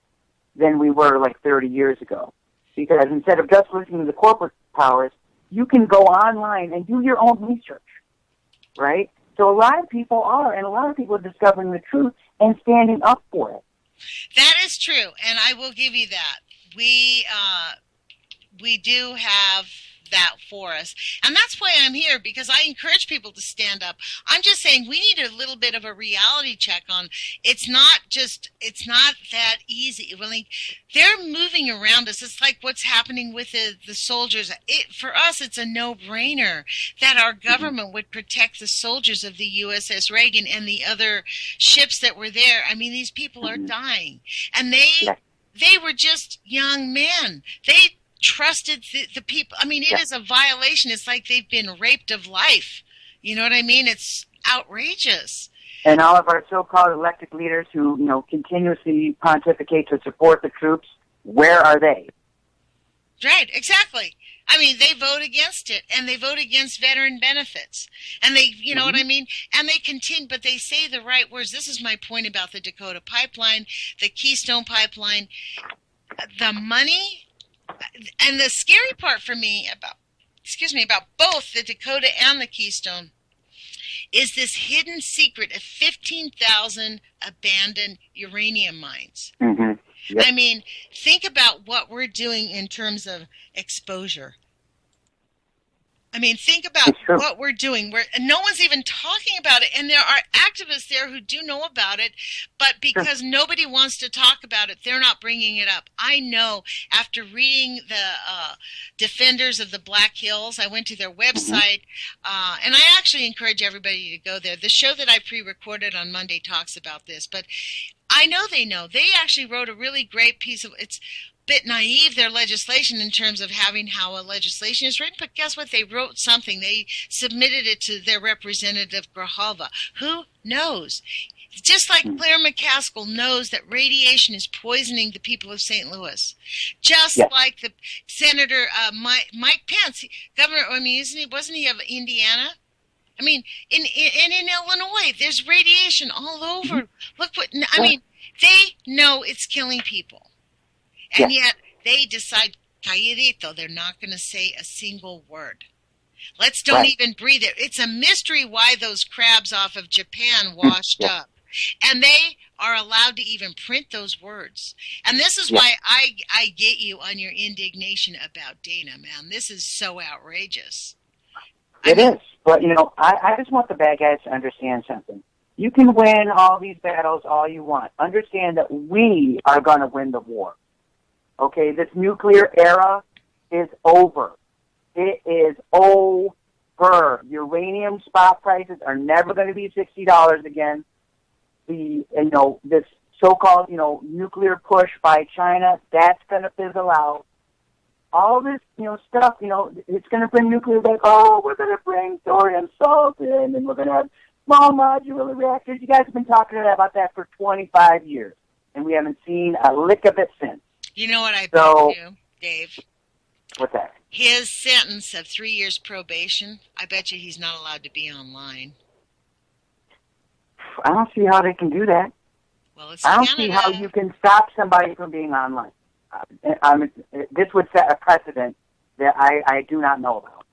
than we were like 30 years ago. Because instead of just listening to the corporate powers, you can go online and do your own research, right? So a lot of people are, and a lot of people are discovering the truth and standing up for it. That is true, and I will give you that. We do have that for us. And that's why I'm here, because I encourage people to stand up. I'm just saying we need a little bit of a reality check on it's not that easy. Really, they're moving around us. It's like what's happening with the soldiers. For us, it's a no-brainer that our government would protect the soldiers of the USS Reagan and the other ships that were there. I mean, these people are dying. And they were just young men. They trusted the people. I mean, it is a violation. It's like they've been raped of life. You know what I mean? It's outrageous. And all of our so-called elected leaders who, continuously pontificate to support the troops, where are they? Right, exactly. I mean, they vote against it, and they vote against veteran benefits. And they, you know what I mean? And they continue, but they say the right words. This is my point about the Dakota Pipeline, the Keystone Pipeline. The money. And the scary part for me about both the Dakota and the Keystone is this hidden secret of 15,000 abandoned uranium mines. Mm-hmm. Yep. I mean, think about what we're doing in terms of exposure. I mean, think about what we're doing. And no one's even talking about it. And there are activists there who do know about it, but because nobody wants to talk about it, they're not bringing it up. I know after reading the Defenders of the Black Hills, I went to their website, and I actually encourage everybody to go there. The show that I pre-recorded on Monday talks about this, but I know they know. They actually wrote a really great piece of it's bit naive, their legislation, in terms of having how a legislation is written, but guess what? They wrote something. They submitted it to their representative, Grijalva. Who knows? Just like Claire McCaskill knows that radiation is poisoning the people of St. Louis. Just like the Senator Mike Pence, governor, I mean, wasn't he of Indiana? I mean, in Illinois, there's radiation all over. Look what, I mean, they know it's killing people. And yet they decide, calladito, they're not going to say a single word. Let's don't even breathe it. It's a mystery why those crabs off of Japan washed up. And they are allowed to even print those words. And this is why I get you on your indignation about Dana, man. This is so outrageous. It is. But, you know, I just want the bad guys to understand something. You can win all these battles all you want. Understand that we are going to win the war. Okay, this nuclear era is over. It is over. Uranium spot prices are never going to be $60 again. This so-called, nuclear push by China, that's going to fizzle out. All this, stuff, it's going to bring nuclear back. Oh, we're going to bring thorium salt in, and we're going to have small modular reactors. You guys have been talking about that for 25 years, and we haven't seen a lick of it since. You know what I bet you, Dave? What's that? His sentence of 3 years probation, I bet you he's not allowed to be online. I don't see how they can do that. Well, it's I don't Canada. see how you can stop somebody from being online. This would set a precedent that I do not know about.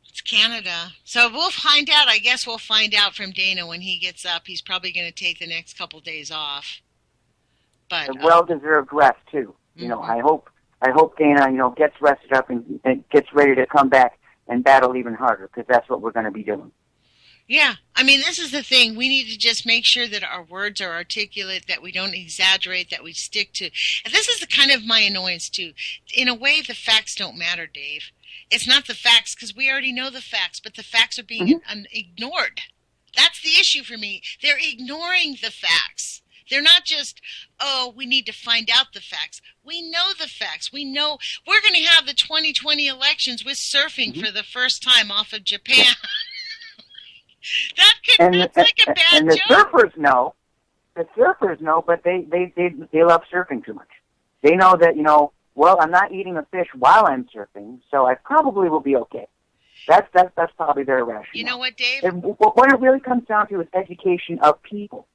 It's Canada. So we'll find out. I guess we'll find out from Dana when he gets up. He's probably going to take the next couple days off. But a well-deserved rest too. I hope Dana, gets rested up and gets ready to come back and battle even harder, because that's what we're going to be doing. Yeah, I mean, this is the thing. We need to just make sure that our words are articulate, that we don't exaggerate, that we stick to. And this is the kind of my annoyance too. In a way, the facts don't matter, Dave. It's not the facts, because we already know the facts, but the facts are being ignored. That's the issue for me. They're ignoring the facts. They're not just, we need to find out the facts. We know the facts. We know we're going to have the 2020 elections with surfing for the first time off of Japan. That's like a bad joke. And the surfers know. The surfers know, but they love surfing too much. They know that, I'm not eating a fish while I'm surfing, so I probably will be okay. That's probably their rationale. You know what, Dave? And what it really comes down to is education of people.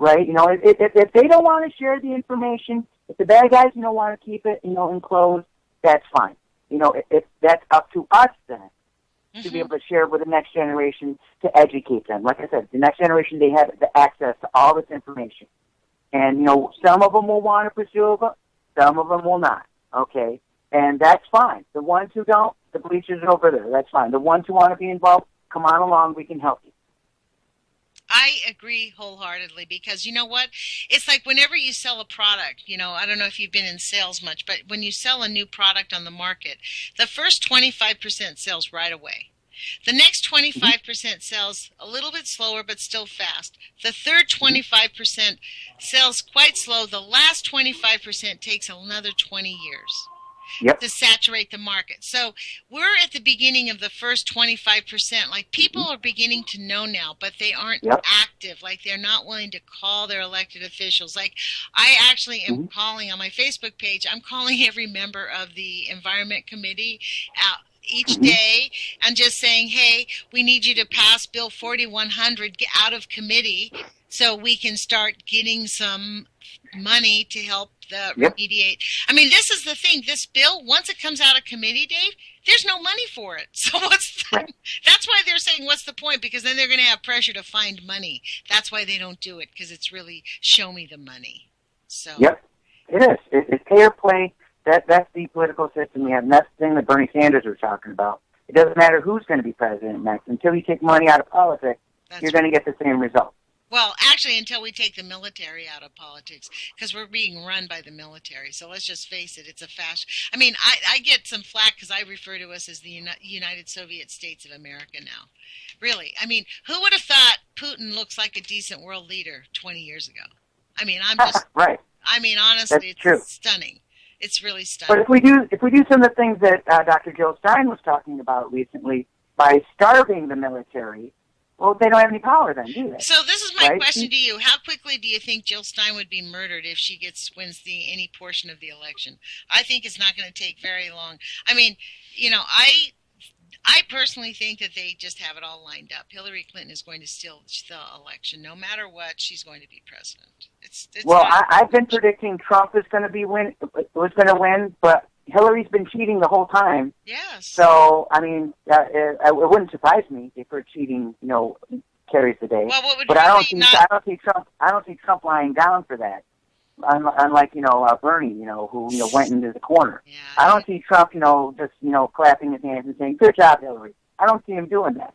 Right? If they don't want to share the information, if the bad guys, want to keep it, enclosed, that's fine. If that's up to us then to be able to share with the next generation to educate them. Like I said, the next generation, they have the access to all this information. And, some of them will want to pursue it, some of them will not. Okay? And that's fine. The ones who don't, the bleachers are over there. That's fine. The ones who want to be involved, come on along. We can help you. I agree wholeheartedly, because you know what? It's like whenever you sell a product, I don't know if you've been in sales much, but when you sell a new product on the market, the first 25% sells right away. The next 25% sells a little bit slower, but still fast. The third 25% sells quite slow. The last 25% takes another 20 years. To saturate the market. So we're at the beginning of the first 25%. Like, people are beginning to know now, but they aren't active. Like, they're not willing to call their elected officials. Like, I actually am calling on my Facebook page. I'm calling every member of the Environment Committee out each day and just saying, hey, we need you to pass Bill 4100, get out of committee, so we can start getting some money to help the remediate. I mean, this is the thing. This bill, once it comes out of committee, Dave, there's no money for it. So that's why they're saying, what's the point? Because then they're going to have pressure to find money. That's why they don't do it, because it's really show me the money. So it is. It's pay or play. That's the political system we have. And that's the thing that Bernie Sanders was talking about. It doesn't matter who's going to be president next. Until you take money out of politics, you're going to get the same result. Well, actually, until we take the military out of politics, because we're being run by the military. So let's just face it, it's a fashion. I mean, I get some flack because I refer to us as the United Soviet States of America now. Really. I mean, who would have thought Putin looks like a decent world leader 20 years ago? I mean, I'm just... Right. I mean, honestly, That's true. Stunning. It's really stunning. But if we do some of the things that Dr. Jill Stein was talking about recently, by starving the military, well, they don't have any power then, do they? So this is my right? question to you. How quickly do you think Jill Stein would be murdered if she wins any portion of the election? I think it's not going to take very long. I mean, you know, I personally think that they just have it all lined up. Hillary Clinton is going to steal the election. No matter what, she's going to be president. I've been predicting Trump was going to win, but Hillary's been cheating the whole time. Yes. So, I mean, it wouldn't surprise me if her cheating, carries the day. Well, but I don't see Trump lying down for that. Unlike, Bernie, who, went into the corner. Yeah. I don't see Trump, just, clapping his hands and saying, "Good job, Hillary." I don't see him doing that,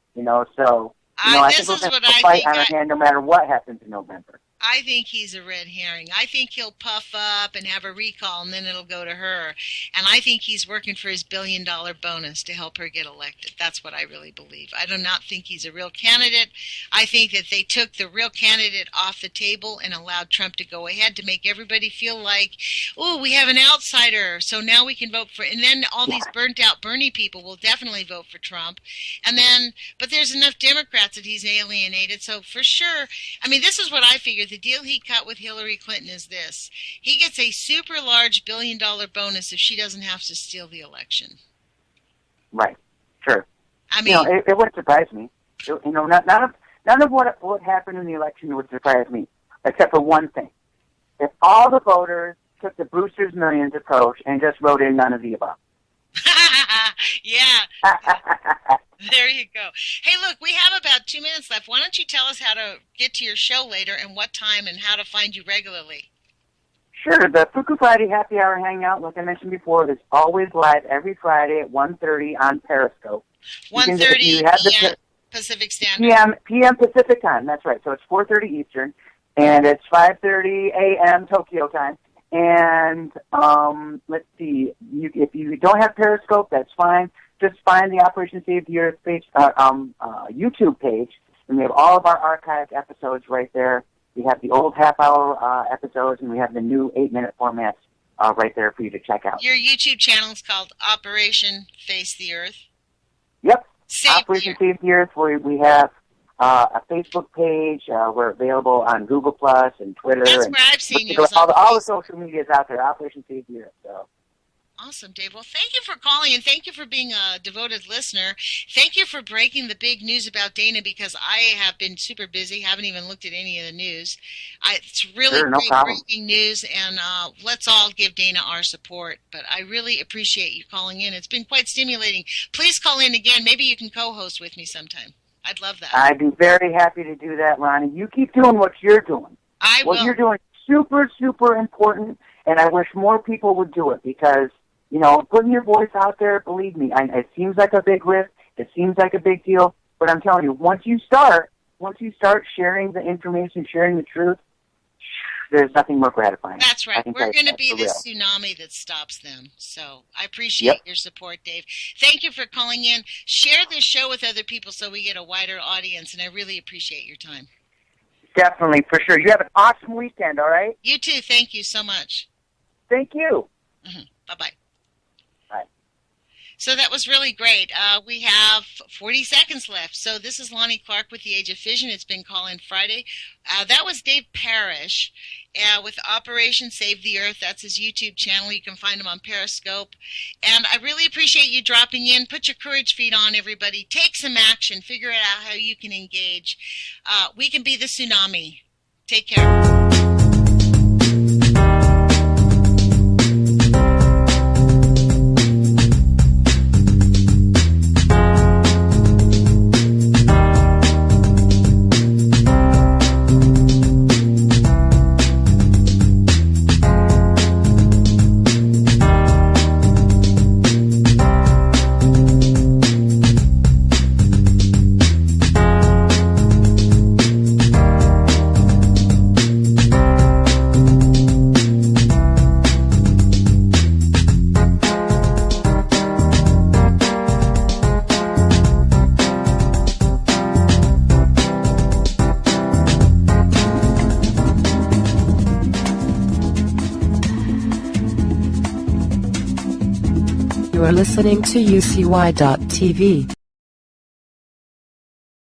so, I think we're going to fight on our hand no matter what happens in November. I think he's a red herring. I think he'll puff up and have a recall, and then it'll go to her. And I think he's working for his $1 billion bonus to help her get elected. That's what I really believe. I do not think he's a real candidate. I think that they took the real candidate off the table and allowed Trump to go ahead to make everybody feel like, oh, we have an outsider, so now we can vote for. And then all these burnt-out Bernie people will definitely vote for Trump. And then, but there's enough Democrats that he's alienated. So for sure, I mean, this is what I figured. The deal he cut with Hillary Clinton is this. He gets a super large $1 billion bonus if she doesn't have to steal the election. Right. Sure. I mean, it wouldn't surprise me. None of what happened in the election would surprise me, except for one thing. If all the voters took the Brewster's Millions approach and just wrote in none of the above. Yeah. There you go. Hey, look, we have about 2 minutes left. Why don't you tell us how to get to your show later and what time and how to find you regularly? Sure. The Fuku Friday Happy Hour Hangout, like I mentioned before, is always live every Friday at 1:30 on Periscope. 1:30 p.m. Pacific Standard. PM Pacific time. That's right. So it's 4:30 Eastern, and it's 5:30 a.m. Tokyo time. And let's see, if you don't have Periscope, that's fine. Just find the Operation Save the Earth page, YouTube page, and we have all of our archived episodes right there. We have the old half-hour episodes, and we have the new 8-minute formats right there for you to check out. Your YouTube channel is called Operation Face the Earth? Yep. Operation Save the Earth, where we have a Facebook page. We're available on Google Plus and Twitter. That's where I've seen you. All the social medias out there, Operation Save the Earth. So. Awesome, Dave. Well, thank you for calling, and thank you for being a devoted listener. Thank you for breaking the big news about Dana, because I have been super busy, haven't even looked at any of the news. It's really great breaking news, and let's all give Dana our support. But I really appreciate you calling in. It's been quite stimulating. Please call in again. Maybe you can co-host with me sometime. I'd love that. I'd be very happy to do that, Lonnie. You keep doing what you're doing. I will. What you're doing is super, super important, and I wish more people would do it, because putting your voice out there, believe me, it seems like a big risk, it seems like a big deal, but I'm telling you, once you start sharing the information, sharing the truth, there's nothing more gratifying. That's right. We're going to be the tsunami that stops them. So I appreciate your support, Dave. Thank you for calling in. Share this show with other people so we get a wider audience, and I really appreciate your time. Definitely, for sure. You have an awesome weekend, all right? You too. Thank you so much. Thank you. Mm-hmm. Bye-bye. Bye. So that was really great. We have 40 seconds left. So this is Lonnie Clark with the Age of Fission. It's been Call-In Friday. That was Dave Parrish with Operation Save the Earth. That's his YouTube channel. You can find him on Periscope. And I really appreciate you dropping in. Put your courage feet on, everybody. Take some action. Figure out how you can engage. We can be the tsunami. Take care. listening to UCY.tv,